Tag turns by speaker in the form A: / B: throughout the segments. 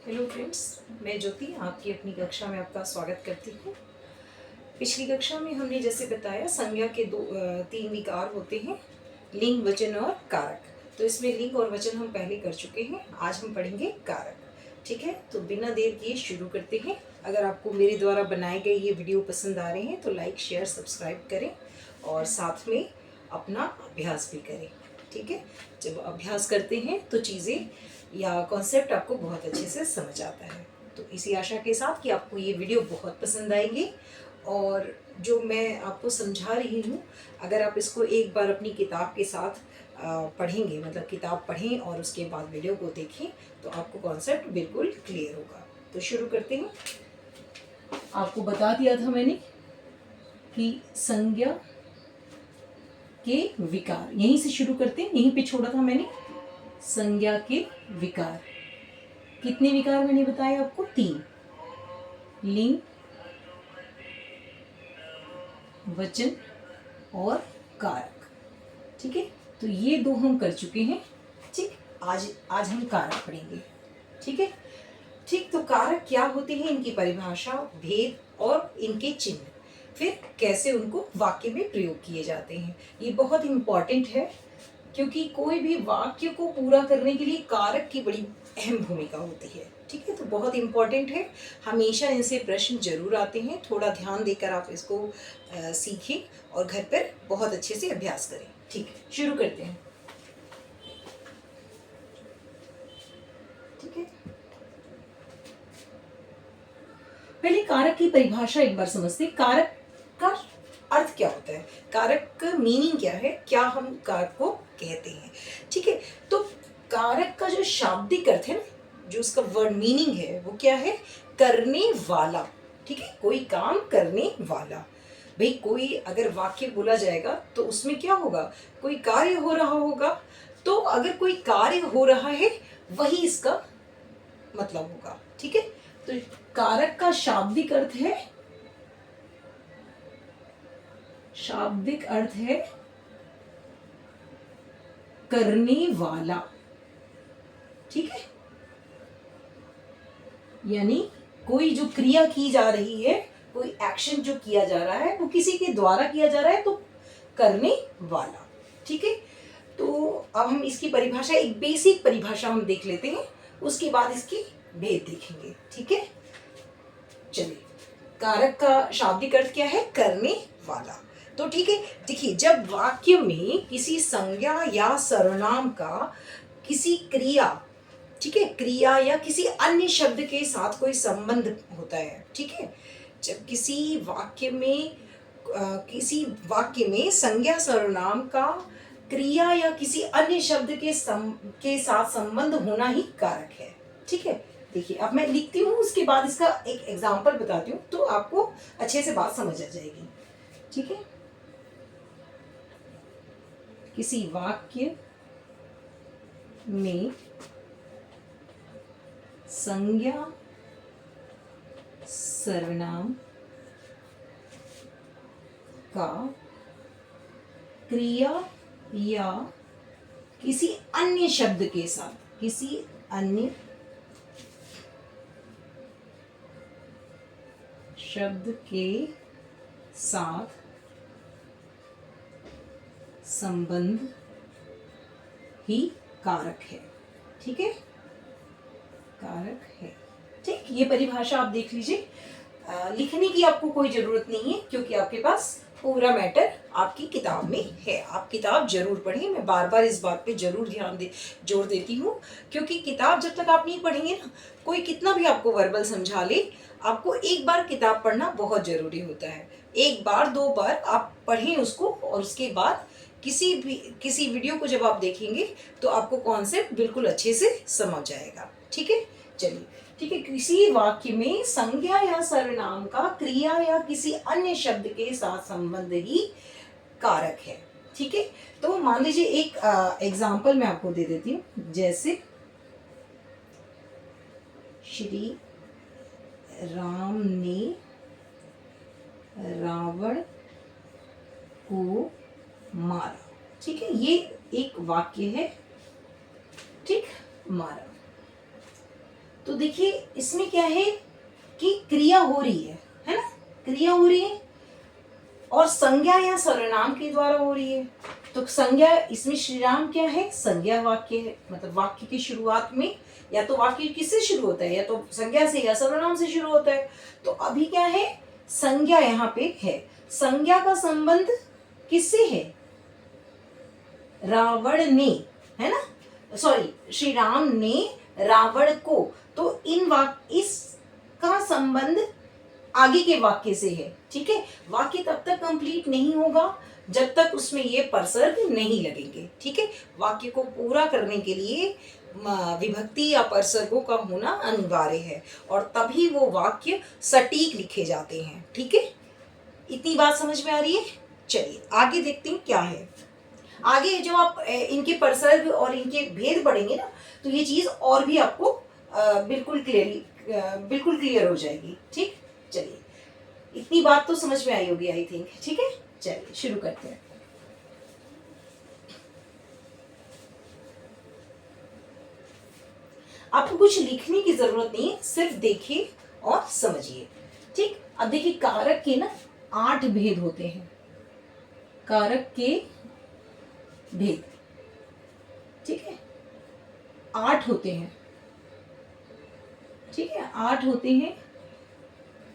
A: Hello friends, मैं ज्योति आपकी अपनी कक्षा में आपका स्वागत करती हूँ। पिछली कक्षा में हमने जैसे बताया संज्ञा के तीन विकार होते हैं, लिंग, वचन और कारक। तो इसमें लिंग और वचन हम पहले कर चुके हैं, आज हम पढ़ेंगे कारक। ठीक है, तो बिना देर किए शुरू करते हैं। अगर आपको मेरे द्वारा बनाए गए ये वीडियो पसंद आ रहे हैं तो लाइक, शेयर, सब्सक्राइब करें और साथ में अपना अभ्यास भी करें। ठीक है, जब अभ्यास करते हैं तो चीज़ें या कॉन्सेप्ट आपको बहुत अच्छे से समझ आता है। तो इसी आशा के साथ कि आपको ये वीडियो बहुत पसंद आएगी और जो मैं आपको समझा रही हूँ, अगर आप इसको एक बार अपनी किताब के साथ पढ़ेंगे, मतलब किताब पढ़ें और उसके बाद वीडियो को देखें, तो आपको कॉन्सेप्ट बिल्कुल क्लियर होगा। तो शुरू करते हैं। आपको बता दिया था मैंने कि संज्ञा के विकार, यहीं से शुरू करते हैं, यहीं पे छोड़ा था मैंने। संज्ञा के विकार, कितने विकार मैंने बताया आपको? तीन, लिंग, वचन और कारक। ठीक है, तो ये दो हम कर चुके हैं। ठीक, आज हम कारक पढ़ेंगे। ठीक है, ठीक, तो कारक क्या होते हैं, इनकी परिभाषा, भेद और इनके चिन्ह, फिर कैसे उनको वाक्य में प्रयोग किए जाते हैं, ये बहुत इंपॉर्टेंट है। क्योंकि कोई भी वाक्य को पूरा करने के लिए कारक की बड़ी अहम भूमिका होती है। ठीक है, तो बहुत इम्पॉर्टेंट है, हमेशा इनसे प्रश्न जरूर आते हैं। थोड़ा ध्यान देकर आप इसको सीखें और घर पर बहुत अच्छे से अभ्यास करें। ठीक है, शुरू करते हैं। ठीक है, पहले कारक की परिभाषा एक बार समझते हैं। कारक का अर्थ क्या होता है, कारक का मीनिंग क्या है, क्या हम कारक को कहते हैं। ठीक है, तो कारक का जो शाब्दिक अर्थ है ना, जो उसका वर्ड मीनिंग है, वो क्या है? करने वाला। ठीक है, कोई काम करने वाला। भाई कोई अगर वाक्य बोला जाएगा तो उसमें क्या होगा? कोई कार्य हो रहा होगा। तो अगर कोई कार्य हो रहा है वही इसका मतलब होगा। ठीक है, तो कारक का शाब्दिक अर्थ है, शाब्दिक अर्थ है करने वाला। ठीक है, यानी कोई जो क्रिया की जा रही है, कोई एक्शन जो किया जा रहा है वो किसी के द्वारा किया जा रहा है, तो करने वाला। ठीक है, तो अब हम इसकी परिभाषा, एक बेसिक परिभाषा हम देख लेते हैं, उसके बाद इसकी भेद देखेंगे। ठीक है, चलिए, कारक का शाब्दिक अर्थ क्या है? करने वाला। तो ठीक है, देखिए, जब वाक्य में किसी संज्ञा या सर्वनाम का किसी क्रिया, ठीक है, क्रिया या किसी अन्य शब्द के साथ कोई संबंध होता है। ठीक है, जब किसी वाक्य में संज्ञा सर्वनाम का क्रिया या किसी अन्य शब्द के साथ संबंध होना ही कारक है। ठीक है, देखिए, अब मैं लिखती हूँ, उसके बाद इसका एक एग्जाम्पल बताती हूँ तो आपको अच्छे से बात समझ आ जाएगी। ठीक है, किसी वाक्य में संज्ञा सर्वनाम का क्रिया या किसी अन्य शब्द के साथ, किसी अन्य शब्द के साथ संबंध ही कारक है। ठीक है, कारक है। ठीक, ये परिभाषा आप देख लीजिए। लिखने की आपको कोई जरूरत नहीं है क्योंकि आपके पास पूरा मैटर आपकी किताब में है। आप किताब जरूर पढ़ें, मैं बार बार इस बात पे जरूर जोर देती हूँ, क्योंकि किताब जब तक आप नहीं पढ़ेंगे ना, कोई कितना भी आपको वर्बल समझा ले, आपको एक बार किताब पढ़ना बहुत जरूरी होता है। एक बार, दो बार आप पढ़ें उसको और उसके बाद किसी वीडियो को जब आप देखेंगे तो आपको कॉन्सेप्ट बिल्कुल अच्छे से समझ जाएगा। ठीक है, चलिए, ठीक है, किसी वाक्य में संज्ञा या सर्वनाम का क्रिया या किसी अन्य शब्द के साथ संबंध ही कारक है। ठीक है, तो मान लीजिए एक एग्जाम्पल मैं आपको दे देती हूँ, जैसे श्री राम ने रावण को मारा। ठीक है, ये एक वाक्य है। ठीक, मारा। तो देखिए इसमें क्या है कि क्रिया हो रही है ना, क्रिया हो रही है और संज्ञा या सर्वनाम के द्वारा हो रही है। तो संज्ञा इसमें श्री राम क्या है, संज्ञा वाक्य है, मतलब वाक्य की शुरुआत में या तो वाक्य किससे शुरू होता है, या तो संज्ञा से या सर्वनाम से शुरू होता है। तो अभी क्या है, संज्ञा यहाँ पे है। संज्ञा का संबंध किससे है, रावण ने, है ना, सॉरी श्री राम ने रावण को। तो इसका संबंध आगे के वाक्य से है। ठीक है, वाक्य तब तक कंप्लीट नहीं होगा जब तक उसमें ये परसर्ग नहीं लगेंगे। ठीक है, वाक्य को पूरा करने के लिए विभक्ति या परसर्गों का होना अनिवार्य है और तभी वो वाक्य सटीक लिखे जाते हैं। ठीक है, इतनी बात समझ में आ रही है। चलिए आगे देखते हैं क्या है। आगे जो आप इनके परसर्ग और इनके भेद पढ़ेंगे ना, तो ये चीज और भी आपको बिल्कुल क्लियर हो जाएगी। ठीक, चलिए इतनी बात तो समझ में आई होगी आई थिंक। ठीक है, चलिए शुरू करते हैं। आपको कुछ लिखने की जरूरत नहीं है, सिर्फ देखिए और समझिए। ठीक, अब देखिए कारक के ना 8 भेद होते हैं, कारक के भेद। ठीक है, 8 होते हैं। ठीक है, 8 होते हैं।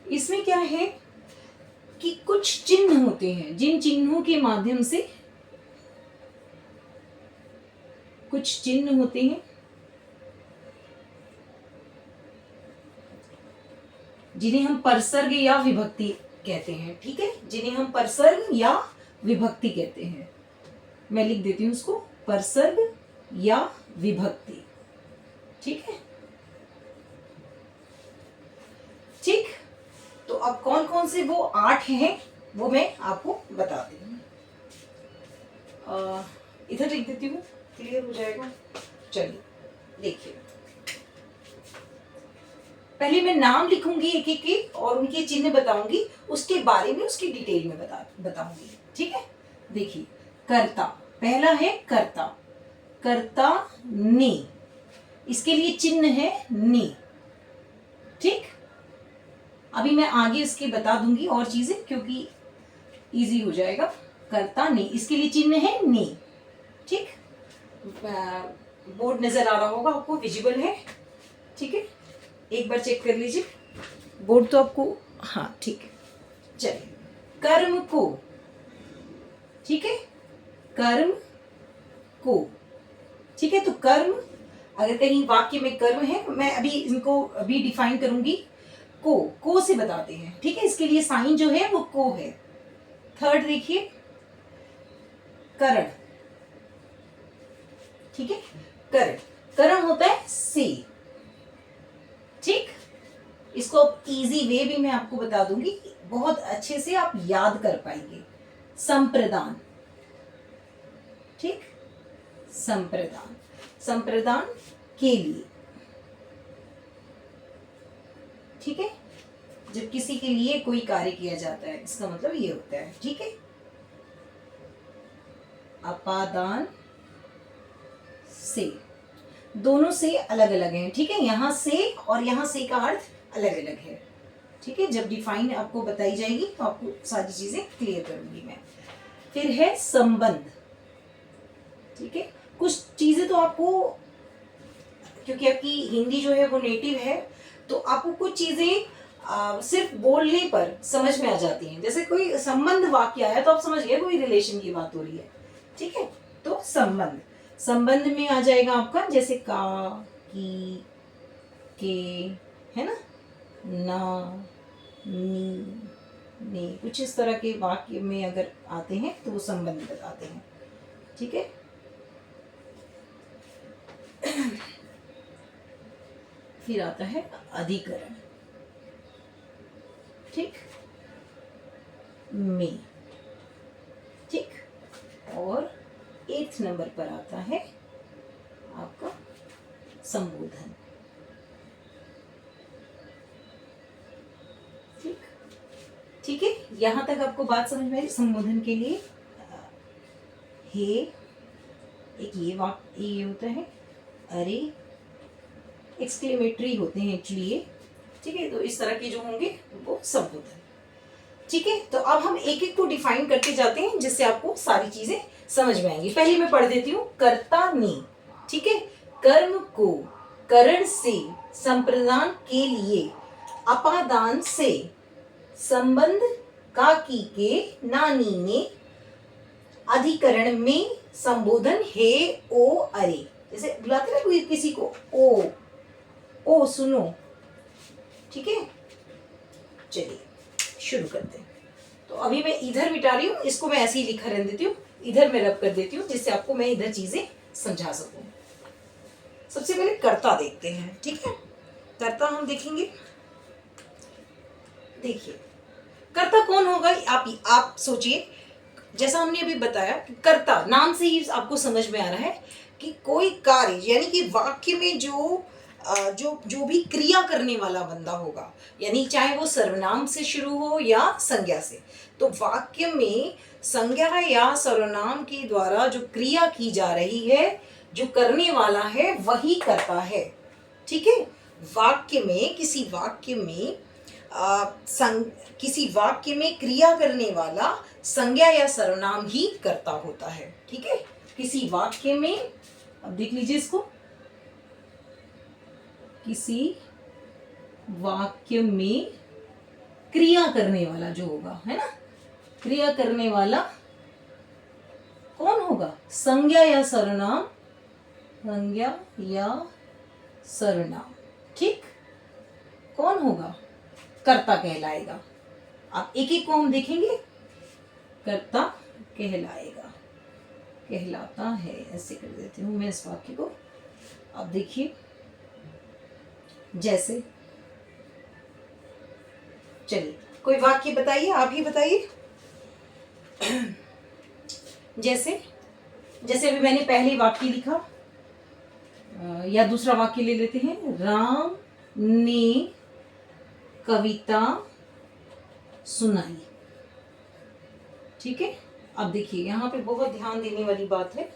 A: इसमें क्या है कि कुछ चिन्ह होते हैं, जिन चिन्हों के माध्यम से, कुछ चिन्ह होते हैं जिन्हें हम परसर्ग या विभक्ति कहते हैं। ठीक है, जिन्हें हम परसर्ग या विभक्ति कहते हैं। मैं लिख देती हूं उसको, परसर्ग या विभक्ति। ठीक है, ठीक। तो अब कौन कौन से वो 8 हैं वो मैं आपको बताती हूँ। इधर लिख देती हूँ, क्लियर हो जाएगा। चलिए देखिए, पहले मैं नाम लिखूंगी एक एक के और उनके चिन्ह बताऊंगी, उसके बारे में उसकी डिटेल में बताऊंगी। ठीक है, देखिए कर्ता, पहला है कर्ता, कर्ता ने, इसके लिए चिन्ह है ने। ठीक, अभी मैं आगे इसके बता दूंगी और चीजें, क्योंकि इजी हो जाएगा। कर्ता ने, इसके लिए चिन्ह है ने। ठीक, बोर्ड नजर आ रहा होगा आपको, विजिबल है। ठीक है, एक बार चेक कर लीजिए बोर्ड तो आपको, हाँ ठीक है। चलिए कर्म को, ठीक है, कर्म को। ठीक है, तो कर्म, अगर कहीं वाक्य में कर्म है, मैं अभी इनको अभी डिफाइन करूंगी। को से बताते हैं। ठीक है, इसके लिए साइन जो है वो को है। थर्ड देखिए करण। ठीक है, करण, करण होता है से। ठीक, इसको इजी वे भी मैं आपको बता दूंगी, बहुत अच्छे से आप याद कर पाएंगे। संप्रदान। ठीक, संप्रदान, संप्रदान के लिए। ठीक है, जब किसी के लिए कोई कार्य किया जाता है, इसका मतलब ये होता है। ठीक है, अपादान से, दोनों से अलग अलग हैं। ठीक है, यहां से और यहां से का अर्थ अलग अलग है। ठीक है, जब डिफाइन आपको बताई जाएगी तो आपको सारी चीजें क्लियर करूंगी मैं। फिर है संबंध। ठीक है, कुछ चीजें तो आपको, क्योंकि आपकी हिंदी जो है वो नेटिव है, तो आपको कुछ चीजें सिर्फ बोलने पर समझ में आ जाती हैं। जैसे कोई संबंध वाक्य आया तो आप समझ गए कोई रिलेशन की बात हो रही है। ठीक है, तो संबंध, संबंध में आ जाएगा आपका जैसे का, की, के, है ना, ना, नी, ने, कुछ इस तरह के वाक्य में अगर आते हैं तो वो संबंध बताते हैं। ठीक है, फिर आता है अधिकरण। ठीक, में। ठीक, और 8th नंबर पर आता है आपका संबोधन। ठीक, ठीक है, यहां तक आपको बात समझ में आई। संबोधन के लिए हे, एक ये वाक्य ये होता है, अरे, एक्सक्लेमेटरी होते हैं एक्चुअली ये, ठीक है। तो इस तरह के जो होंगे वो सब होता है, ठीक है। तो अब हम एक एक को डिफाइन करते जाते हैं जिससे आपको सारी चीजें समझ में आएंगी। पहले मैं पढ़ देती हूँ, कर्ता ने, ठीक है, कर्म को करण से संप्रदान के लिए अपादान से संबंध काकी के नानी ने अधिकरण में संबोधन हे ओ अरे, जैसे बुलाते ना कोई किसी को, ओ सुनो, ठीक है। चलिए शुरू करते हैं। तो अभी मैं इधर मिटा रही हूँ, इसको मैं ऐसे ही लिखा रहने देती हूँ, इधर मैं रब कर देती हूँ जिससे आपको मैं इधर चीजें समझा सकूं। सबसे पहले कर्ता देखते हैं, ठीक है। कर्ता हम देखेंगे, देखिए कर्ता कौन होगा, आप सोचिए। जैसा हमने अभी बताया कि कर्ता नाम से ही आपको समझ में आ रहा है कि कोई कार्य, यानी कि वाक्य में जो भी क्रिया करने वाला बंदा होगा, यानी चाहे वो सर्वनाम से शुरू हो या संज्ञा से, तो वाक्य में संज्ञा या सर्वनाम के द्वारा जो क्रिया की जा रही है, जो करने वाला है वही कर्ता है, ठीक है। वाक्य में किसी वाक्य में क्रिया करने वाला संज्ञा या सर्वनाम ही कर्ता होता है, ठीक है। किसी वाक्य में, अब देख लीजिए इसको, किसी वाक्य में क्रिया करने वाला जो होगा, है ना, क्रिया करने वाला कौन होगा, संज्ञा या सर्वनाम, संज्ञा या सर्वनाम, ठीक, कौन होगा, कर्ता कहलाएगा। अब एक एक को हम देखेंगे, कर्ता कहलाएगा, कहलाता है, ऐसे कर देती हूं मैं इस वाक्य को। अब देखिए, जैसे, चलिए कोई वाक्य बताइए, आप ही बताइए। जैसे अभी मैंने पहले वाक्य लिखा, या दूसरा वाक्य ले लेते हैं, राम ने कविता सुनाई, ठीक है। अब देखिए यहाँ पे बहुत ध्यान देने वाली बात है,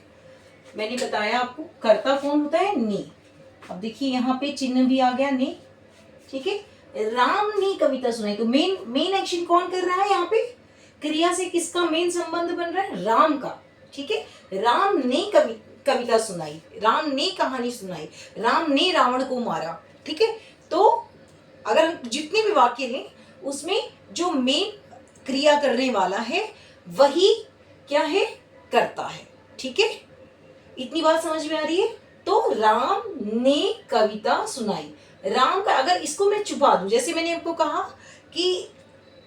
A: मैंने बताया आपको कर्ता कौन होता है, ने। अब देखिए यहाँ पे चिन्ह भी आ गया, ने, ठीक है। राम ने कविता सुनाई, तो मेन एक्शन कौन कर रहा है यहाँ पे, क्रिया से किसका मेन संबंध बन रहा है, राम का, ठीक है। राम ने कविता सुनाई, राम ने कहानी सुनाई, राम ने रावण को मारा, ठीक है। तो अगर जितने भी वाक्य हैं उसमें जो मेन क्रिया करने वाला है वही क्या है, कर्ता है, ठीक है। इतनी बात समझ में आ रही है। तो राम ने कविता सुनाई, राम का, अगर इसको मैं छुपा दूं, जैसे मैंने आपको कहा कि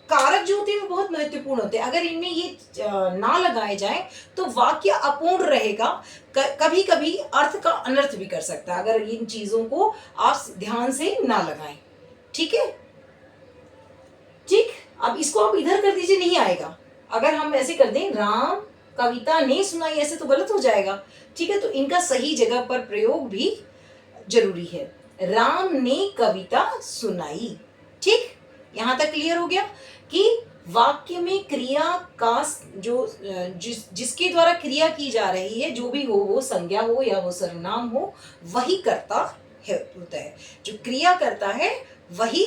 A: कारक जो होते हैं वो बहुत महत्वपूर्ण होते हैं, अगर इनमें ये ना लगाए जाए तो वाक्य अपूर्ण रहेगा, कभी कभी अर्थ का अनर्थ भी कर सकता है अगर इन चीजों को आप ध्यान से ना लगाएं, ठीक है। ठीक, अब इसको आप इधर कर दीजिए, नहीं आएगा। अगर हम ऐसे कर दें, राम कविता ने सुनाई, ऐसे तो गलत हो जाएगा, ठीक है। तो इनका सही जगह पर प्रयोग भी जरूरी है। राम ने कविता सुनाई, ठीक, यहां तक क्लियर हो गया कि वाक्य में क्रिया का जिसके द्वारा क्रिया की जा रही है, जो भी हो, वो संज्ञा हो या वो सर्वनाम हो, वही कर्ता होता है। जो क्रिया करता है वही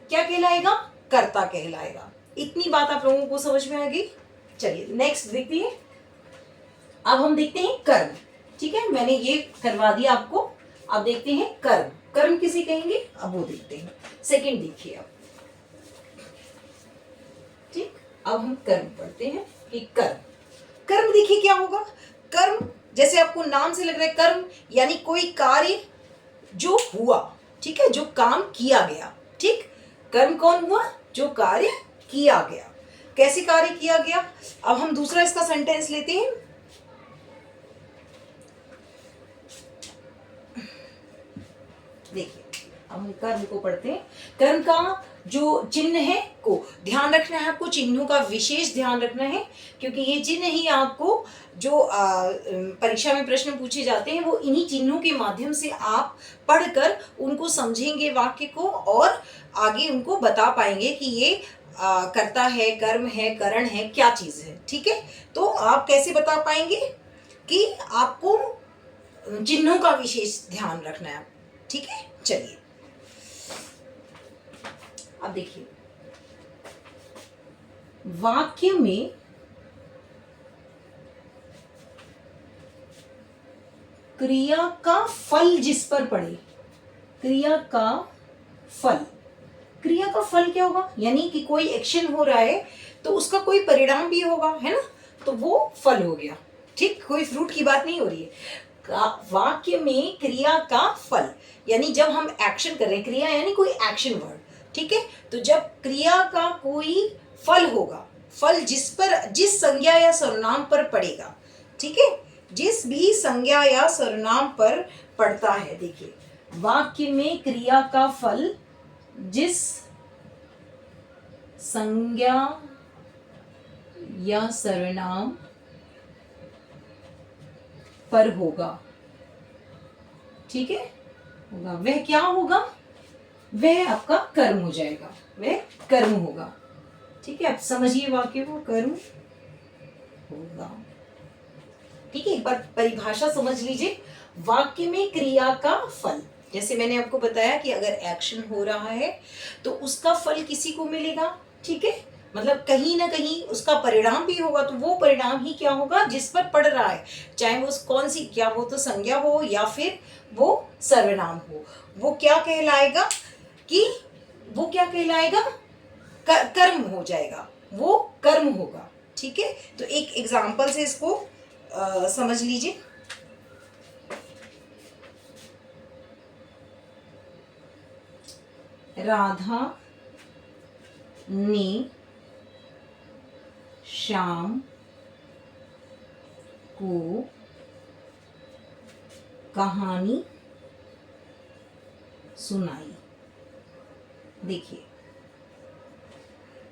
A: क्या कहलाएगा, कर्ता कहलाएगा। इतनी बात आप लोगों को समझ में आ गई। चलिए नेक्स्ट देखते हैं। अब हम देखते हैं कर्म, ठीक है, मैंने ये करवा दिया आपको। अब देखते हैं कर्म, कर्म किसे कहेंगे, अब वो देखते हैं। सेकंड देखिए अब, ठीक, अब हम कर्म पढ़ते हैं कि कर्म देखिए क्या होगा। कर्म जैसे आपको नाम से लग रहा है, कर्म यानी कोई कार्य जो हुआ, ठीक है, जो काम किया गया, ठीक। कर्म कौन हुआ, जो कार्य किया गया। कैसे कार्य किया गया, अब हम दूसरा इसका सेंटेंस लेते हैं। देखिए अब हम कर्म को पढ़ते हैं। कर्म का जो चिन्ह है को ध्यान रखना है आपको, चिन्हों का विशेष ध्यान रखना है, क्योंकि ये चिन्ह ही आपको जो परीक्षा में प्रश्न पूछे जाते हैं वो इन्हीं चिन्हों के माध्यम से आप पढ़कर उनको समझेंगे वाक्य को, और आगे उनको बता पाएंगे कि ये कर्ता है, कर्म है, करण है, क्या चीज है, ठीक है। तो आप कैसे बता पाएंगे कि आपको चिन्हों का विशेष ध्यान रखना है। ठीक है, चलिए अब देखिए, वाक्य में क्रिया का फल जिस पर पड़े, क्रिया का फल, क्रिया का फल क्या होगा, यानी कि कोई एक्शन हो रहा है तो उसका कोई परिणाम भी होगा, है ना, तो वो फल हो गया। ठीक, कोई फ्रूट की बात नहीं हो रही है। वाक्य में क्रिया का फल, यानी जब हम एक्शन कर रहे हैं, क्रिया यानी कोई एक्शन वर्ड, ठीक है, तो जब क्रिया का कोई फल होगा, फल जिस पर, जिस संज्ञा या सर्वनाम पर पड़ेगा, ठीक है, जिस भी संज्ञा या सर्वनाम पर पड़ता है। देखिए, वाक्य में क्रिया का फल जिस संज्ञा या सर्वनाम पर होगा, ठीक है, होगा, वह क्या होगा, वह आपका कर्म हो जाएगा, वह कर्म होगा। ठीक है, आप समझिए वाक्य को, कर्म होगा। ठीक है, एक बार परिभाषा समझ लीजिए, वाक्य में क्रिया का फल, जैसे मैंने आपको बताया कि अगर एक्शन हो रहा है तो उसका फल किसी को मिलेगा, ठीक है, मतलब कहीं ना कहीं उसका परिणाम भी होगा, तो वो परिणाम ही क्या होगा, जिस पर पड़ रहा है, चाहे वो कौन सी, क्या वो तो संज्ञा हो या फिर वो सर्वनाम हो, वो क्या कहलाएगा, कि वो क्या कहलाएगा, कर्म हो जाएगा, वो कर्म होगा। ठीक है, तो एक एग्जाम्पल से इसको समझ लीजिए। राधा ने शाम को कहानी सुनाई। देखिए,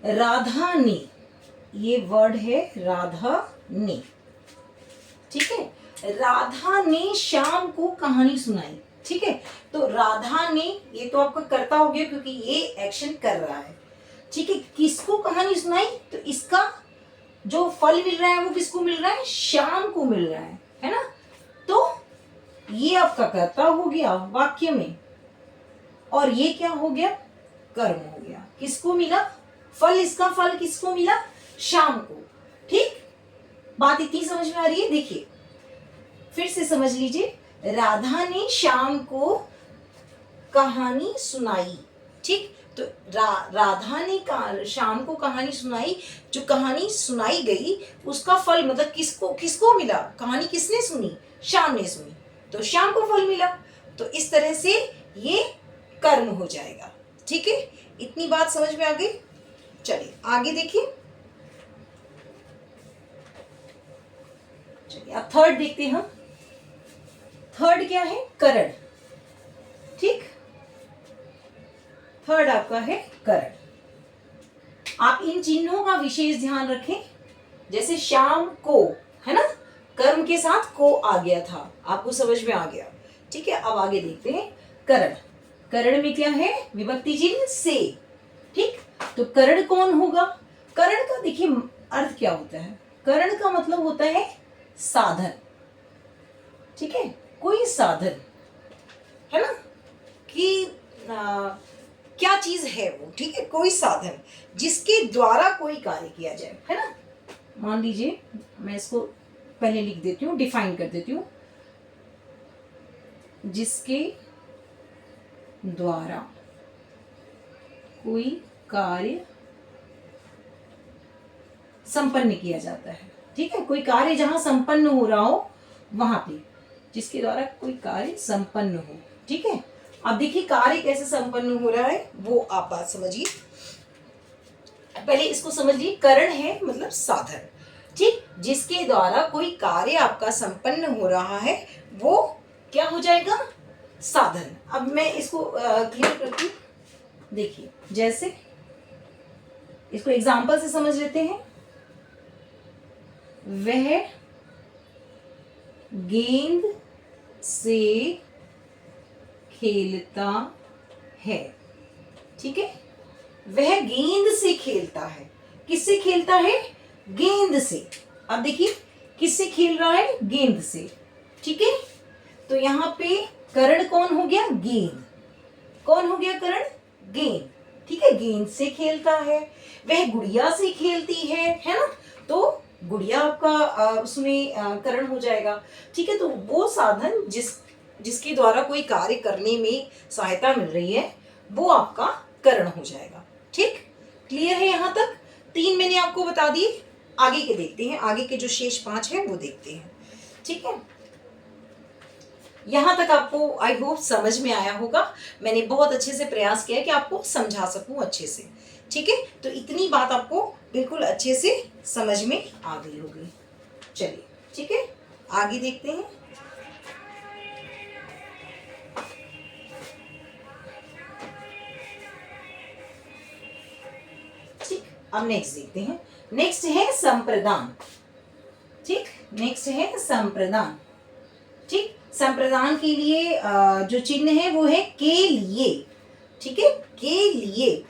A: राधा ने, ये वर्ड है राधा ने, ठीक है, राधा ने शाम को कहानी सुनाई। ठीक है, तो राधा ने, ये तो आपका कर्ता हो गया क्योंकि ये एक्शन कर रहा है। ठीक है, किसको कहानी सुनाई, तो इसका जो फल मिल रहा है वो किसको मिल रहा है, शाम को मिल रहा है ना, तो ये आपका कर्ता हो गया वाक्य में, और ये क्या हो गया, कर्म हो गया। किसको मिला फल, इसका फल किसको मिला, शाम को। ठीक, बात इतनी समझ में आ रही है। देखिए फिर से समझ लीजिए, राधा ने शाम को कहानी सुनाई। ठीक, तो राधा ने शाम को कहानी सुनाई, जो कहानी सुनाई गई उसका फल मतलब किसको मिला, कहानी किसने सुनी, शाम ने सुनी, तो शाम को फल मिला, तो इस तरह से ये कर्म हो जाएगा। ठीक है, इतनी बात समझ में आ गई। चलिए आगे देखिए, चलिए अब थर्ड देखते हैं हम। थर्ड क्या है, करण। ठीक, थर्ड आपका है करण। आप इन चिन्हों का विशेष ध्यान रखें, जैसे शाम को, है ना, कर्म के साथ को आ गया था, आपको समझ में आ गया। ठीक है, अब आगे देखते हैं करण। करण में क्या है, विभक्ति चिन्ह से। ठीक, तो करण कौन होगा, करण का देखिए अर्थ क्या होता है, करण का मतलब होता है साधन। ठीक है, कोई साधन, है ना, कि क्या चीज है वो, ठीक है, कोई साधन जिसके द्वारा कोई कार्य किया जाए, है ना। मान लीजिए, मैं इसको पहले लिख देती हूँ, डिफाइन कर देती हूँ, जिसके द्वारा कोई कार्य संपन्न किया जाता है। ठीक है, कोई कार्य जहां संपन्न हो रहा हो वहां पे, जिसके द्वारा कोई कार्य संपन्न हो। ठीक है, अब देखिए कार्य कैसे संपन्न हो रहा है वो आप बात समझिए। पहले इसको समझिए, करण है मतलब साधन। ठीक, जिसके द्वारा कोई कार्य आपका संपन्न हो रहा है वो क्या हो जाएगा, साधन। अब मैं इसको क्लियर करती हूँ। देखिए, जैसे इसको एग्जाम्पल से समझ लेते हैं। वह गेंद से खेलता है। ठीक है, वह गेंद से खेलता है। किससे खेलता है, गेंद से। अब देखिए किससे खेल रहा है, गेंद से। ठीक है, तो यहाँ पे करण कौन हो गया? गेंद। कौन हो गया करण? गेंद। ठीक है, गेंद से खेलता है, वह गुड़िया से खेलती है ना, तो गुड़िया आपका उसमें करण हो जाएगा। ठीक है, तो वो साधन जिसके द्वारा कोई कार्य करने में सहायता मिल रही है वो आपका करण हो जाएगा। ठीक, क्लियर है यहाँ तक? 3 मैंने आपको बता दिए, आगे के देखते हैं, आगे के जो शेष 5 है वो देखते हैं। ठीक है, यहाँ तक आपको आई होप समझ में आया होगा। मैंने बहुत अच्छे से प्रयास किया कि आपको समझा सकूं अच्छे से। ठीक है, तो इतनी बात आपको बिल्कुल अच्छे से समझ में आ गई होगी। चलिए, ठीक है, आगे देखते हैं। ठीक, अब नेक्स्ट देखते हैं। नेक्स्ट है संप्रदान। ठीक, नेक्स्ट है संप्रदान। ठीक, संप्रदान के लिए जो चिन्ह है वो है के लिए। ठीक है, के लिए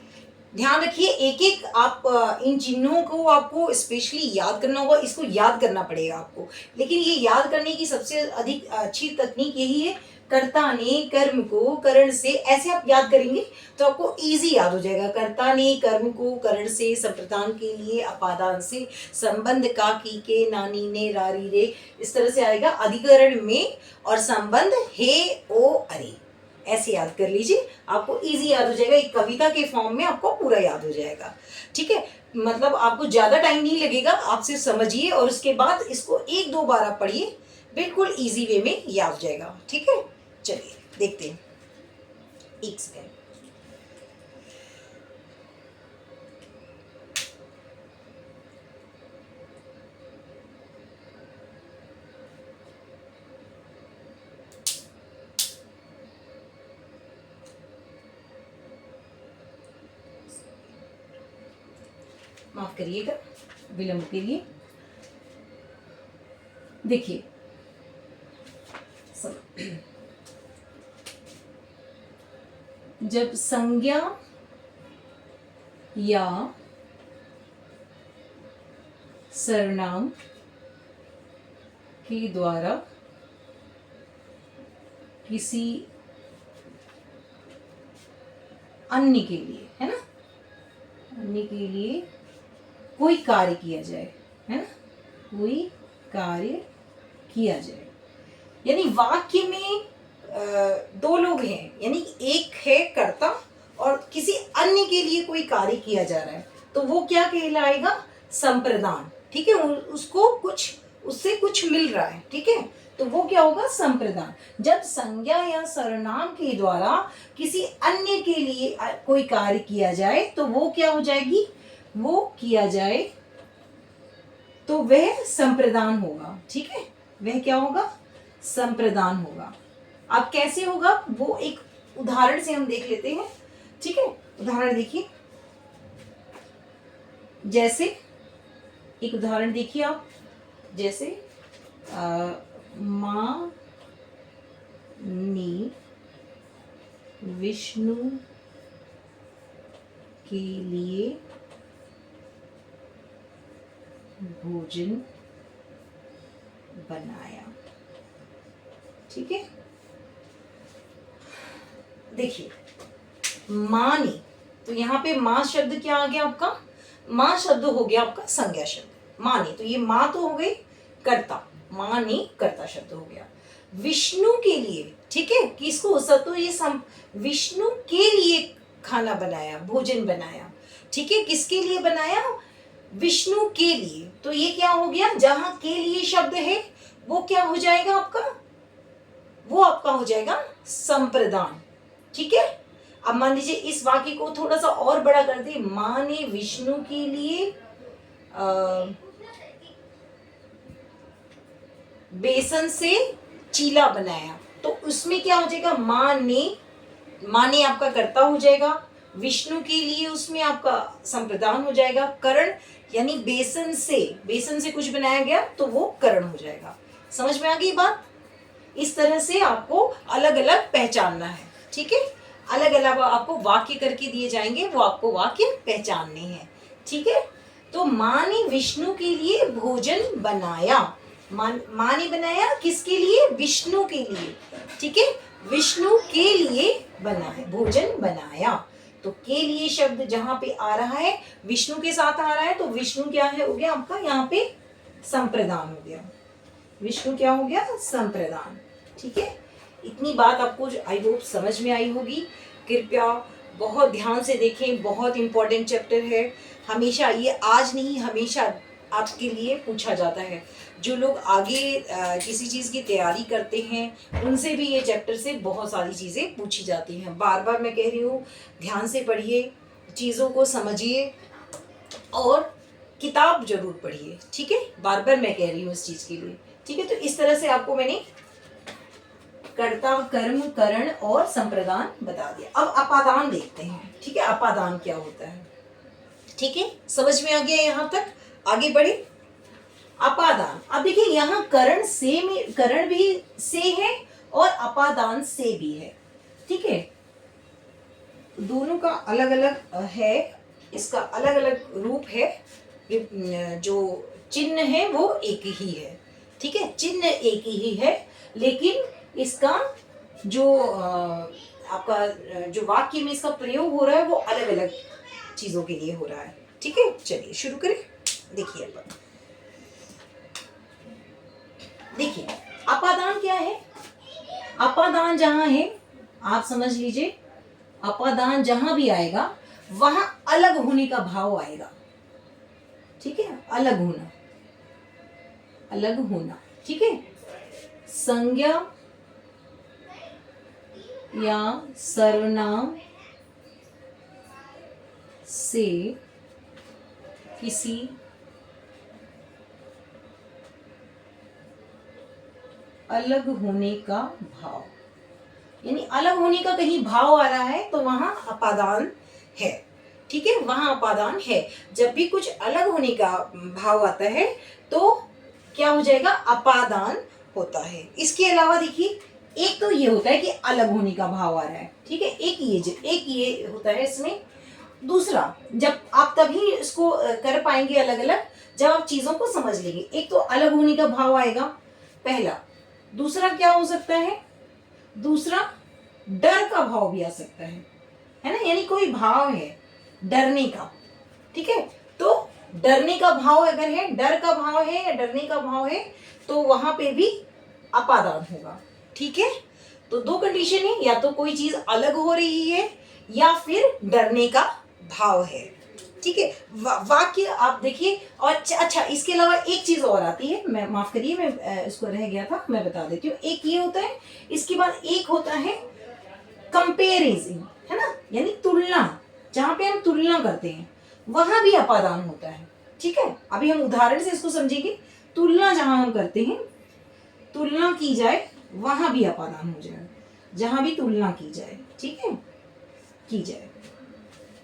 A: ध्यान रखिए, एक एक आप इन चिन्हों को आपको स्पेशली याद करना होगा, इसको याद करना पड़ेगा आपको। लेकिन ये याद करने की सबसे अधिक अच्छी तकनीक यही है, कर्ता ने कर्म को करण से, ऐसे आप याद करेंगे तो आपको इजी याद हो जाएगा। कर्ता ने कर्म को करण से, संप्रदान के लिए अपादान से, संबंध का की के, नानी ने रारी रे, इस तरह से आएगा अधिकरण में, और संबंध हे ओ अरे, ऐसे याद कर लीजिए, आपको इजी याद हो जाएगा। एक कविता के फॉर्म में आपको पूरा याद हो जाएगा। ठीक है, मतलब आपको ज्यादा टाइम नहीं लगेगा, आप सिर्फ समझिए और उसके बाद इसको 1-2 बार आप पढ़िए, बिल्कुल इजी वे में याद हो जाएगा। ठीक है, चलिए देखते हैं। एक सेकेंड। माफ करिएगा विलंब के लिए। देखिए, जब संज्ञा या सर्वनाम के द्वारा किसी अन्य के लिए, है ना, अन्य के लिए कोई कार्य किया जाए, है ना, कोई कार्य किया जाए, यानी वाक्य में 2 लोग हैं, यानी एक है कर्ता और किसी अन्य के लिए कोई कार्य किया जा रहा है, तो वो क्या कहलाएगा? संप्रदान। ठीक है, उसको कुछ, उससे कुछ मिल रहा है। ठीक है, तो वो क्या होगा? संप्रदान। जब संज्ञा या सर्वनाम के द्वारा किसी अन्य के लिए कोई कार्य किया जाए तो वो क्या हो जाएगी? वो किया जाए तो वह संप्रदान होगा। ठीक है, वह क्या होगा? संप्रदान होगा। अब कैसे होगा वो एक उदाहरण से हम देख लेते हैं। ठीक है, उदाहरण देखिए, जैसे एक उदाहरण देखिए आप, जैसे माँ ने विष्णु के लिए भोजन बनाया। ठीक है, देखिए माँ ने, तो यहाँ पे माँ शब्द क्या आ गया आपका? माँ शब्द हो गया आपका संज्ञा शब्द। माँ ने, तो ये माँ तो हो गई कर्ता, माँ ने कर्ता शब्द हो गया। विष्णु के लिए, ठीक है, किसको? तो ये विष्णु के लिए खाना बनाया, भोजन बनाया। ठीक है, किसके लिए बनाया? विष्णु के लिए। तो ये क्या हो गया? जहां के लिए शब्द है वो क्या हो जाएगा आपका? वो आपका हो जाएगा संप्रदान। ठीक है, अब मान लीजिए इस वाक्य को थोड़ा सा और बड़ा कर दे, माँ ने विष्णु के लिए बेसन से चीला बनाया, तो उसमें क्या हो जाएगा? माँ ने आपका कर्ता हो जाएगा, विष्णु के लिए उसमें आपका संप्रदान हो जाएगा, करण, यानी बेसन से कुछ बनाया गया तो वो करण हो जाएगा। समझ में आ गई बात? इस तरह से आपको अलग अलग पहचानना है। ठीक है, अलग अलग आपको वाक्य करके दिए जाएंगे, वो आपको वाक्य पहचानने हैं। ठीक है, तो माँ ने विष्णु के लिए भोजन बनाया, माँ ने बनाया किसके लिए? विष्णु के लिए। ठीक है, विष्णु के लिए बना है, भोजन बनाया। तो के लिए शब्द जहां पे आ रहा है विष्णु के साथ आ रहा है, तो विष्णु क्या है हो गया आपका यहाँ पे? संप्रदान हो गया। विष्णु क्या हो गया? संप्रदान। ठीक है, इतनी बात आपको आई होप समझ में आई होगी। कृपया बहुत ध्यान से देखें, बहुत इंपॉर्टेंट चैप्टर है। हमेशा ये आज नहीं, हमेशा आपके लिए पूछा जाता है। जो लोग आगे किसी चीज़ की तैयारी करते हैं उनसे भी ये चैप्टर से बहुत सारी चीज़ें पूछी जाती हैं। बार बार मैं कह रही हूँ, ध्यान से पढ़िए, चीज़ों को समझिए और किताब जरूर पढ़िए। ठीक है, बार बार मैं कह रही हूँ इस चीज़ के लिए। ठीक है, तो इस तरह से आपको मैंने कर्ता, कर्म, करण और संप्रदान बता दिया। अब अपादान देखते हैं। ठीक है, अपादान क्या होता है? ठीक है, समझ में आ गया यहाँ तक? आगे बढ़े। अपादान, अब देखिए यहाँ करण से में, करण भी से है और अपादान से भी है। ठीक है, दोनों का अलग अलग है, इसका अलग अलग रूप है, जो चिन्ह है वो एक ही है। ठीक है, चिन्ह एक ही है, लेकिन इसका जो आपका जो वाक्य में इसका प्रयोग हो रहा है वो अलग अलग चीजों के लिए हो रहा है। ठीक है, चलिए शुरू करें। देखिए अपन, देखिए अपादान क्या है? अपादान जहां है आप समझ लीजिए, अपादान जहां भी आएगा वहां अलग होने का भाव आएगा। ठीक है, अलग होना, अलग होना। ठीक है, संज्ञा या सर्वनाम से किसी अलग होने का भाव, यानी अलग होने का कहीं भाव आ रहा है तो वहां अपादान है। ठीक है, वहां अपादान है। जब भी कुछ अलग होने का भाव आता है तो क्या हो जाएगा? अपादान होता है। इसके अलावा देखिए, एक तो ये होता है कि अलग होने का भाव आ रहा है। ठीक है, एक ये होता है इसमें। दूसरा, जब आप तभी इसको कर पाएंगे अलग अलग जब आप चीजों को समझ लेंगे। एक तो अलग होने का भाव आएगा, पहला। दूसरा क्या हो सकता है? दूसरा डर का भाव भी आ सकता है ना, यानी कोई भाव है डरने का। ठीक है, तो डरने का भाव अगर है, डर का भाव है या डरने का भाव है, तो वहां पे भी अपादान होगा। ठीक है, तो दो कंडीशन है, या तो कोई चीज अलग हो रही है या फिर डरने का भाव है। ठीक है, वाक्य आप देखिए। और अच्छा, इसके अलावा एक चीज और आती है, मैं माफ करिए, मैं इसको रह गया था, मैं बता देती हूँ। एक ये होता है, इसके बाद एक होता है कंपेरिजन, है ना, यानी तुलना। जहां पे हम तुलना करते हैं वहां भी अपादान होता है। ठीक है, अभी हम उदाहरण से इसको समझेंगे। तुलना जहां हम करते हैं, तुलना की जाए, वहां भी अपादान हो जाए, जहां भी तुलना की जाए। ठीक है, की जाए।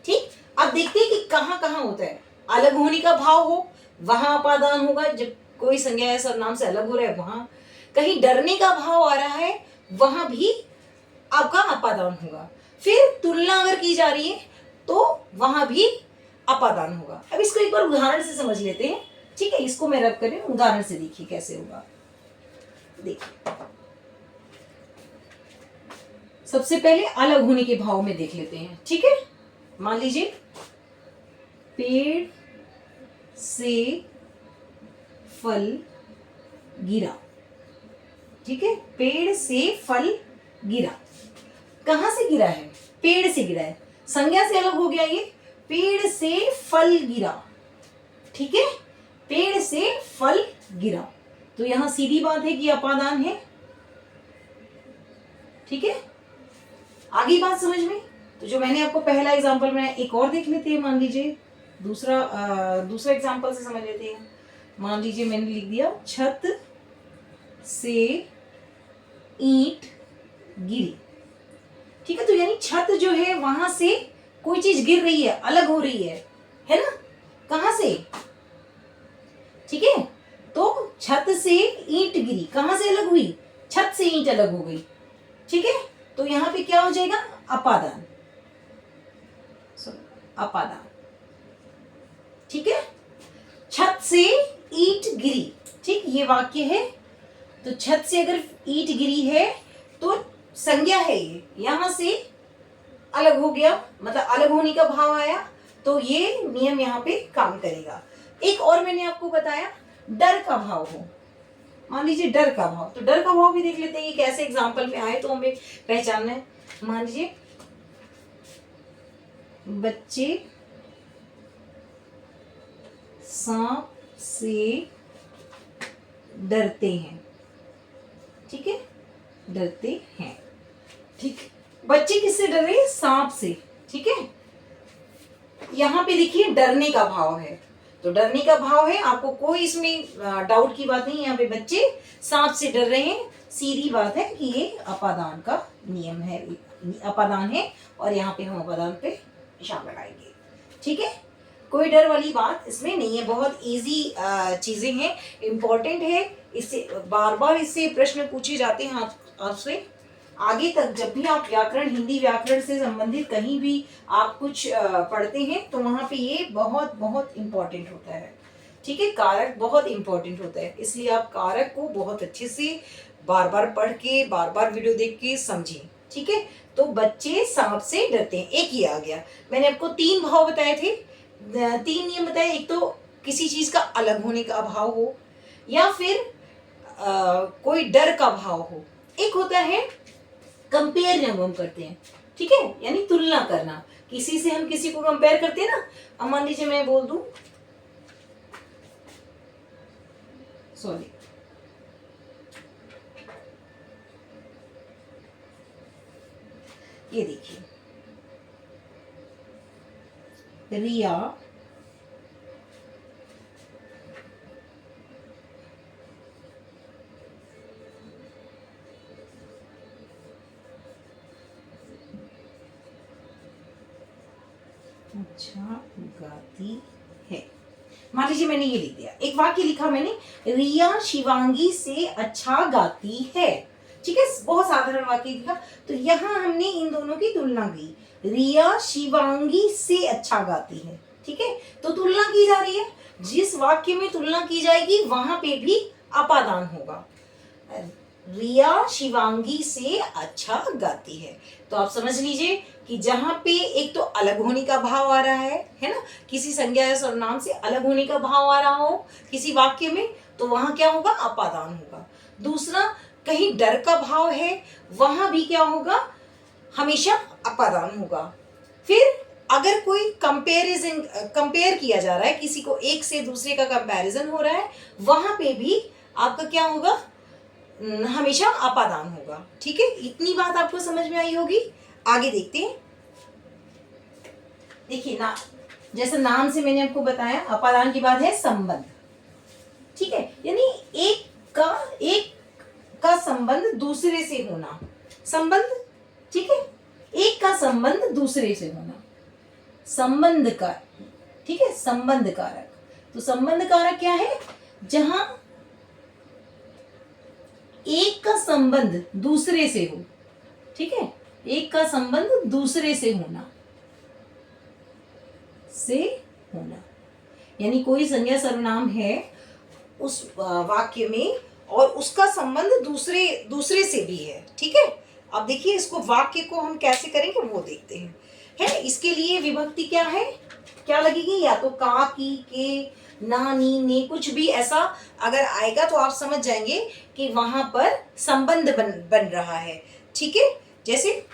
A: ठीक, अब देखते हैं कि कहां कहां होता है। अलग होने का भाव हो वहां अपादान होगा, जब कोई संज्ञा या सर्वनाम से अलग हो रहा है वहां। कहीं डरने का भाव आ रहा है वहां भी आपका अपादान होगा। फिर तुलना अगर की जा रही है तो वहां भी अपादान होगा। अब इसको एक बार उदाहरण से समझ लेते हैं। ठीक है, इसको मैं रब करें, उदाहरण से देखिए कैसे होगा। देखिए, सबसे पहले अलग होने के भाव में देख लेते हैं। ठीक है, मान लीजिए पेड़ से फल गिरा। ठीक है, पेड़ से फल गिरा। कहां से गिरा है? पेड़ से गिरा है, संज्ञा से अलग हो गया ये। पेड़ से फल गिरा। ठीक है, पेड़ से फल गिरा, तो यहां सीधी बात है कि अपादान है। ठीक है, आगे बात समझ में। तो जो मैंने आपको पहला एग्जांपल में, एक और देख लेते हैं। मान लीजिए दूसरा एग्जांपल से समझ लेते हैं। मान लीजिए मैंने लिख दिया छत से ईंट गिरी। ठीक है, तो यानी छत जो है वहां से कोई चीज गिर रही है, अलग हो रही है ना। कहां से? ठीक है, तो छत से ईंट गिरी, कहां से अलग हुई? छत से ईंट अलग हो गई। ठीक है, तो यहां पे क्या हो जाएगा? अपादान, अपादान। ठीक है, छत से ईंट गिरी, ठीक, ये वाक्य है। तो छत से अगर ईंट गिरी है तो संज्ञा है, ये यहां से अलग हो गया, मतलब अलग होने का भाव आया, तो ये नियम यहाँ पे काम करेगा। एक और मैंने आपको बताया, डर का भाव हो, मान लीजिए डर का भाव, तो डर का भाव भी देख लेते हैं कि कैसे एग्जाम्पल में आए तो हमें पहचानना है। मान लीजिए बच्चे सांप से डरते हैं, ठीक है, डरते हैं, ठीक। बच्चे किससे डर रहे हैं? सांप से, ठीक है। यहाँ पे देखिए डरने का भाव है, तो डरने का भाव है, आपको कोई इसमें डाउट की बात नहीं है। यहाँ पे बच्चे सांप से डर रहे हैं, सीधी बात है कि ये अपादान का नियम है, अपादान है, और यहाँ पे हम अपादान पे निशान लगाएंगे, ठीक है। कोई डर वाली बात इसमें नहीं है, बहुत इजी चीजें हैं, इम्पोर्टेंट है, इससे बार बार इससे प्रश्न पूछे जाते हैं आपसे। आगे तक जब भी आप व्याकरण, हिंदी व्याकरण से संबंधित कहीं भी आप कुछ पढ़ते हैं तो वहां पे ये बहुत बहुत इम्पोर्टेंट होता है, ठीक है। कारक बहुत इम्पोर्टेंट होता है, इसलिए आप कारक को बहुत अच्छे से बार बार पढ़ के, बार बार वीडियो देख के समझें, ठीक है। तो बच्चे सांप से डरते हैं, एक ही आ गया। मैंने आपको 3 भाव बताए थे, 3 नियम बताए। एक तो किसी चीज का अलग होने का भाव हो, या फिर कोई डर का भाव हो। एक होता है कंपेयर, जब हम करते हैं, ठीक है, यानी तुलना करना, किसी से हम किसी को कंपेयर करते हैं ना। अब मान लीजिए मैं बोल दूं, सॉरी, ये देखिए, रिया अच्छा गाती है। मान लीजिए मैंने ये लिख दिया, एक वाक्य लिखा मैंने, रिया शिवांगी से अच्छा गाती है, ठीक है, बहुत साधारण वाक्य लिखा। तो यहाँ हमने इन दोनों की तुलना की, रिया शिवांगी से अच्छा गाती है, ठीक है। तो तुलना की जा रही है, जिस वाक्य में तुलना की जाएगी वहां पे भी अपादान होगा। रिया शिवांगी से अच्छा गाती है, तो आप समझ लीजिए कि जहां पे एक तो अलग होने का भाव आ रहा है ना, किसी संज्ञा या सर्वनाम से अलग होने का भाव आ रहा हो किसी वाक्य में, तो वहां क्या होगा? अपादान होगा। दूसरा, कहीं डर का भाव है, वहां भी क्या होगा? हमेशा अपादान होगा। फिर अगर कोई कंपेयर किया जा रहा है, किसी को एक से दूसरे का कंपैरिजन हो रहा है, वहां पे भी आपका क्या होगा? हमेशा अपादान होगा, ठीक है। इतनी बात आपको समझ में आई होगी। आगे देखते हैं। देखिए ना, जैसे नाम से मैंने आपको बताया, अपादान की बात है संबंध, ठीक है, यानी एक का संबंध दूसरे से होना, संबंध, ठीक है, एक का संबंध दूसरे से होना, संबंध का, ठीक है, संबंध कारक। तो संबंध कारक क्या है? जहां एक का संबंध दूसरे से हो, ठीक है, एक का संबंध दूसरे से होना, यानी कोई संज्ञा सर्वनाम है उस वाक्य में और उसका संबंध दूसरे से भी है, ठीक है। अब देखिए, इसको वाक्य को हम कैसे करेंगे वो देखते हैं, है। इसके लिए विभक्ति क्या है, क्या लगेगी? या तो का, की, के, ना, नी, ने, कुछ भी ऐसा अगर आएगा तो आप समझ जाएंगे कि वहां पर संबंध बन रहा है, ठीक है। जैसे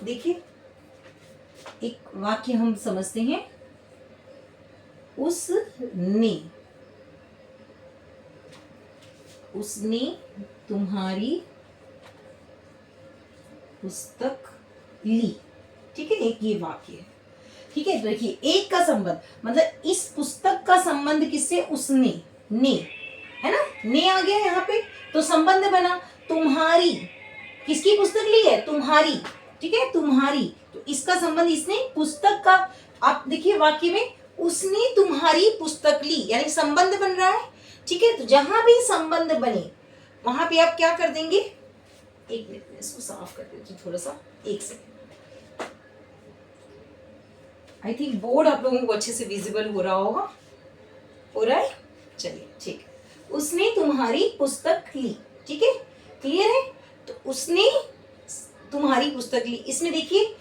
A: देखिए, एक वाक्य हम समझते हैं, उसने तुम्हारी पुस्तक ली, ठीक है, एक ये वाक्य है, ठीक है। देखिए, एक का संबंध मतलब इस पुस्तक का संबंध किससे? उसने, ने, है ना, ने आ गया यहाँ पे, तो संबंध बना। तुम्हारी, किसकी पुस्तक ली है? तुम्हारी, ठीक है, तुम्हारी, तो इसका संबंध इसने पुस्तक का। आप देखिए वाक्य में, उसने तुम्हारी पुस्तक ली, यानी संबंध बन रहा है, ठीक है। तो जहां भी संबंध बने वहां पे आप क्या कर देंगे? एक मिनट, इसको साफ कर देते थोड़ा सा, एक सेकंड। आई थिंक बोर्ड आप लोगों को अच्छे से विजिबल हो रहा होगा, हो रहा है, चलिए ठीक है। उसने तुम्हारी पुस्तक ली। ठीक है, क्लियर है? तो उसने तुम्हारी पुस्तक ली, इसमें देखिए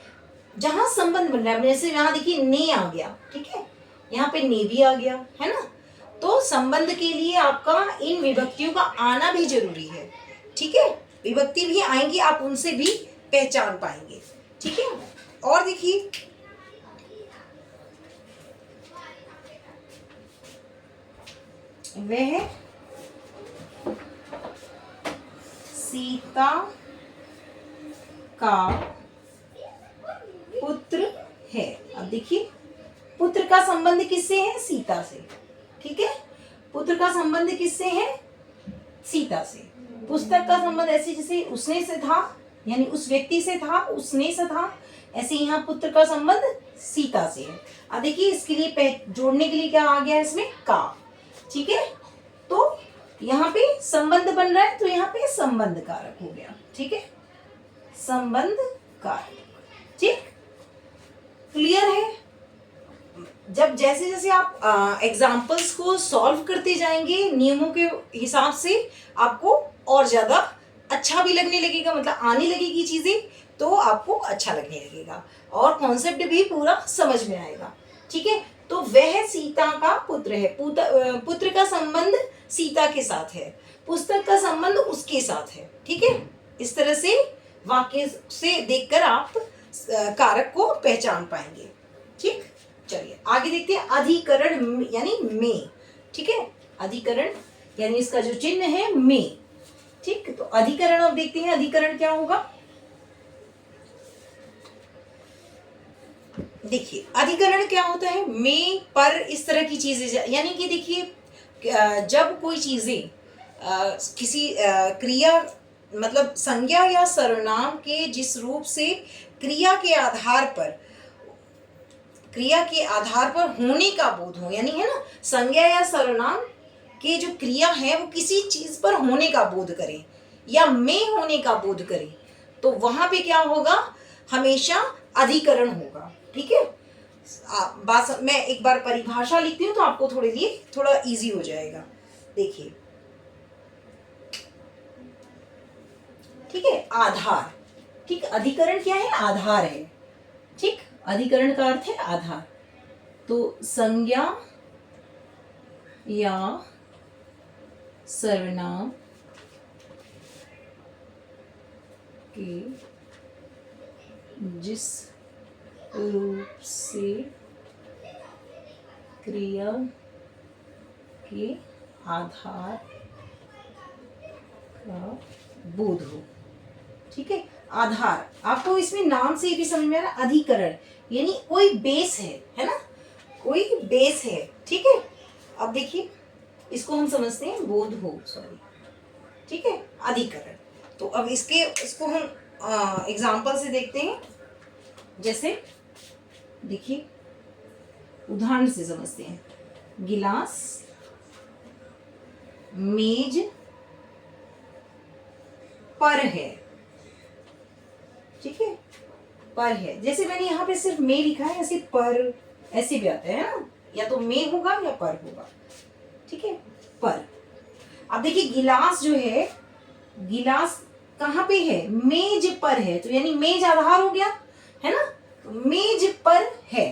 A: जहां संबंध बन रहा है, जैसे यहाँ देखिए ने आ गया, ठीक है, यहाँ पे ने भी आ गया, है ना। तो संबंध के लिए आपका इन विभक्तियों का आना भी जरूरी है। ठीक है, विभक्ति भी आएंगी, आप उनसे भी पहचान पाएंगे। ठीक है, और देखिए वह सीता का पुत्र है। अब देखिए पुत्र का संबंध किससे है? सीता से। ठीक है, पुत्र का संबंध किससे है? सीता से। पुस्तक का संबंध ऐसे जैसे उसने से था, यानी उस व्यक्ति से था, उसने से था, ऐसे यहाँ पुत्र का संबंध सीता से है। अब देखिए इसके लिए जोड़ने के लिए क्या आ गया इसमें? का। ठीक है, तो यहाँ पे संबंध बन रहा है, तो यहाँ पे संबंध कारक हो गया। ठीक है, संबंध कारक। ठीक, क्लियर है? जब जैसे जैसे आप एग्जाम्पल्स को सॉल्व करते जाएंगे नियमों के हिसाब से, आपको और ज्यादा अच्छा भी लगने लगेगा, मतलब आने लगेगी चीजें, तो आपको अच्छा लगने लगेगा और कॉन्सेप्ट भी पूरा समझ में आएगा। ठीक है, तो वह सीता का पुत्र है। पुत्र का संबंध सीता के साथ है, पुस्तक का संबंध उसके साथ है। ठीक है, इस तरह से वाक्य से देखकर आप कारक को पहचान पाएंगे। ठीक, चलिए आगे देखते हैं। अधिकरण यानी में। ठीक है, अधिकरण यानी इसका जो चिन्ह है में। ठीक, तो अधिकरण अब देखते हैं अधिकरण क्या होगा। देखिए अधिकरण क्या होता है? में, पर, इस तरह की चीजें, यानी कि देखिए जब कोई चीजें किसी क्रिया मतलब संज्ञा या सर्वनाम के जिस रूप से क्रिया के आधार पर होने का बोध हो, यानी है ना, संज्ञा या सर्वनाम के जो क्रिया है वो किसी चीज पर होने का बोध करे या में होने का बोध करे, तो वहां पे क्या होगा? हमेशा अधिकरण होगा। ठीक है, मैं एक बार परिभाषा लिखती हूँ तो आपको थोड़ा इजी हो जाएगा। देखिए, ठीक है, आधार। ठीक, अधिकरण क्या है? आधार है। ठीक, अधिकरण का अर्थ है आधार। तो संज्ञा या सर्वनाम के जिस रूप से क्रिया के आधार का बोध हो। ठीक है, आधार आपको इसमें नाम से भी समझ में आ रहा है। अधिकरण यानी कोई बेस है ना, कोई बेस है। ठीक है, अब देखिए इसको हम समझते हैं बोध हो, सॉरी। ठीक है, अधिकरण। तो अब इसको हम एग्जाम्पल से देखते हैं। जैसे देखिए उदाहरण से समझते हैं। गिलास, मेज पर है। ठीक है, पर है, जैसे मैंने यहाँ पे सिर्फ में लिखा है, ऐसे पर ऐसे भी आता है ना, या तो में होगा या पर होगा। ठीक है, पर। अब देखिए गिलास जो है, गिलास कहाँ पे है? मेज पर है, तो यानी मेज आधार हो गया, है ना, तो मेज पर है,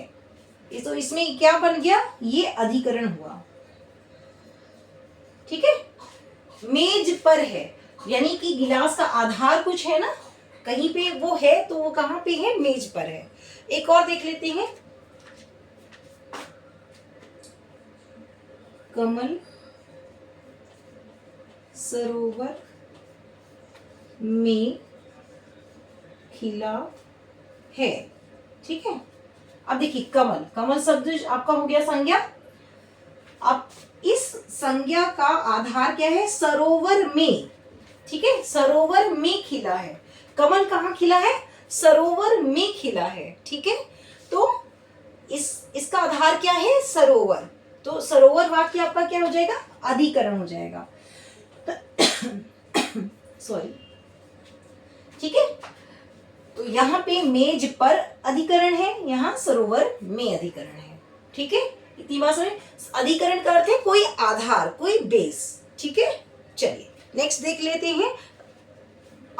A: तो इसमें क्या बन गया? ये अधिकरण हुआ। ठीक है, मेज पर है यानी कि गिलास का आधार कुछ है ना, कहीं पे वो है, तो वो कहाँ पे है? मेज पर है। एक और देख लेते हैं। कमल सरोवर में खिला है। ठीक है, अब देखिए कमल, कमल शब्द आपका हो गया संज्ञा। अब इस संज्ञा का आधार क्या है? सरोवर में। ठीक है, सरोवर में खिला है। कमल कहाँ खिला है? सरोवर में खिला है। ठीक है, तो इसका आधार क्या है? सरोवर। तो सरोवर वाक्य आपका क्या हो जाएगा? अधिकरण हो जाएगा। सॉरी। ठीक है, तो यहाँ पे मेज पर अधिकरण है, यहाँ सरोवर में अधिकरण है। ठीक है, इतनी बात समझ। अधिकरण का अर्थ है कोई आधार, कोई बेस। ठीक है, चलिए नेक्स्ट देख लेते हैं,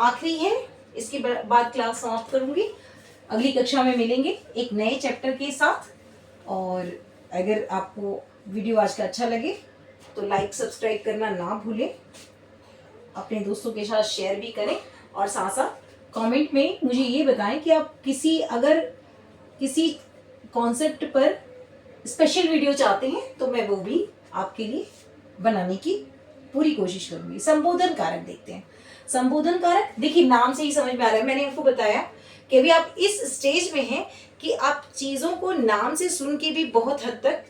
A: आखिरी है, इसके बाद क्लास समाप्त करूंगी। अगली कक्षा में मिलेंगे एक नए चैप्टर के साथ। और अगर आपको वीडियो आज का अच्छा लगे तो लाइक सब्सक्राइब करना ना भूलें, अपने दोस्तों के साथ शेयर भी करें, और साथ साथ कमेंट में मुझे ये बताएं कि आप अगर किसी कॉन्सेप्ट पर स्पेशल वीडियो चाहते हैं तो मैं वो भी आपके लिए बनाने की पूरी कोशिश करूंगी। संबोधन कारक देखते हैं। संबोधन कारक देखिए नाम से ही समझ में आ रहा है, मैंने आपको बताया कि अभी आप इस स्टेज में हैं कि आप चीज़ों को नाम से सुन के भी बहुत हद तक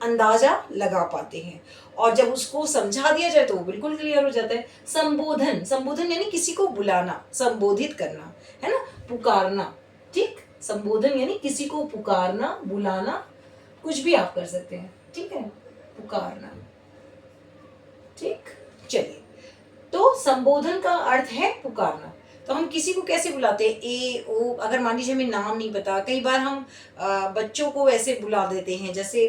A: अंदाजा लगा पाते हैं, और जब उसको समझा दिया जाए तो वो बिल्कुल क्लियर हो जाता है। संबोधन, संबोधन यानी किसी को बुलाना, संबोधित करना, है ना, पुकारना। ठीक, संबोधन यानी किसी को पुकारना, बुलाना, कुछ भी आप कर सकते हैं। ठीक है, पुकारना। ठीक, चलिए, तो संबोधन का अर्थ है पुकारना। तो हम किसी को कैसे बुलाते हैं? ए ओ, अगर मान लीजिए हमें नाम नहीं पता, कई बार हम बच्चों को ऐसे बुला देते हैं जैसे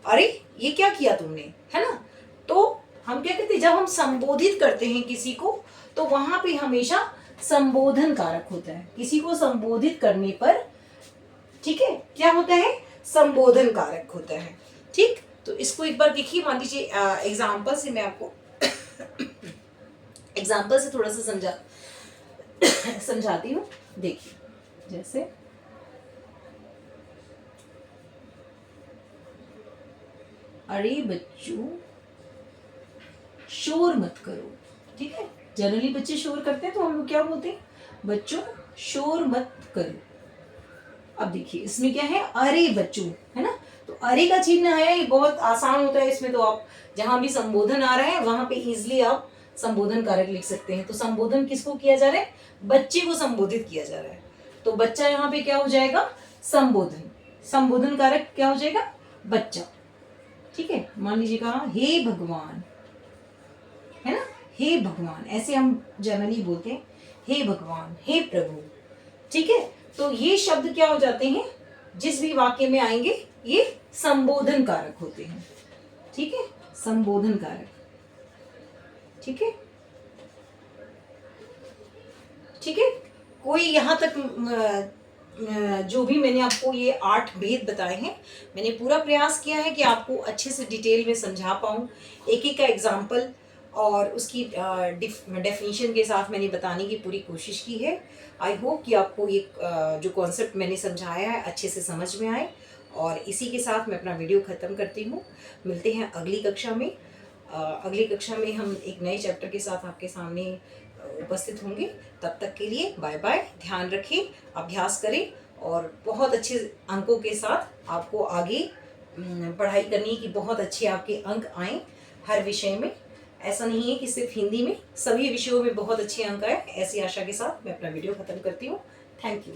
A: अरे ये क्या किया तुमने, है ना। तो हम क्या कहते हैं, जब हम संबोधित करते हैं किसी को तो वहां पे हमेशा संबोधन कारक होता है। किसी को संबोधित करने पर, ठीक है, क्या होता है, संबोधन कारक होता है। ठीक, तो इसको एक बार देखिए, मान लीजिए एग्जाम्पल से मैं आपको एग्जाम्पल से थोड़ा सा समझाती हूँ। देखिए, जैसे अरे बच्चों शोर मत करो। ठीक है, जनरली बच्चे शोर करते हैं तो हम लोग क्या बोलते हैं, बच्चों शोर मत करो। अब देखिए इसमें क्या है, अरे बच्चों, है ना। तो अरे का चिन्ह है, ये बहुत आसान होता है इसमें। तो आप जहां भी संबोधन आ रहा है वहां पे इजिली आप संबोधन कारक लिख सकते हैं। तो संबोधन किसको किया जा रहा है, बच्चे को संबोधित किया जा रहा है। तो बच्चा यहाँ पे क्या हो जाएगा, संबोधन। संबोधन कारक क्या हो जाएगा, बच्चा। ठीक है, मान लीजिए कहा हे भगवान, है ना, हे भगवान, ऐसे हम जनरली बोलते हैं, हे भगवान, हे प्रभु। ठीक है, तो ये शब्द क्या हो जाते हैं, जिस भी वाक्य में आएंगे ये संबोधन कारक होते हैं। ठीक है, संबोधन कारक। ठीक है, ठीक है, कोई यहाँ तक जो भी मैंने आपको ये 8 भेद बताए हैं, मैंने पूरा प्रयास किया है कि आपको अच्छे से डिटेल में समझा पाऊँ। एक एक का एग्जाम्पल और उसकी डेफिनेशन के साथ मैंने बताने की पूरी कोशिश की है। आई होप कि आपको ये जो कॉन्सेप्ट मैंने समझाया है अच्छे से समझ में आए। और इसी के साथ मैं अपना वीडियो ख़त्म करती हूँ। मिलते हैं अगली कक्षा में। अगली कक्षा में हम एक नए चैप्टर के साथ आपके सामने उपस्थित होंगे। तब तक के लिए बाय बाय। ध्यान रखें, अभ्यास करें और बहुत अच्छे अंकों के साथ आपको आगे पढ़ाई करनी है कि बहुत अच्छे आपके अंक आएँ हर विषय में। ऐसा नहीं है कि सिर्फ हिंदी में, सभी विषयों में बहुत अच्छे अंक आए। ऐसी आशा के साथ मैं अपना वीडियो ख़त्म करती हूँ। Thank you.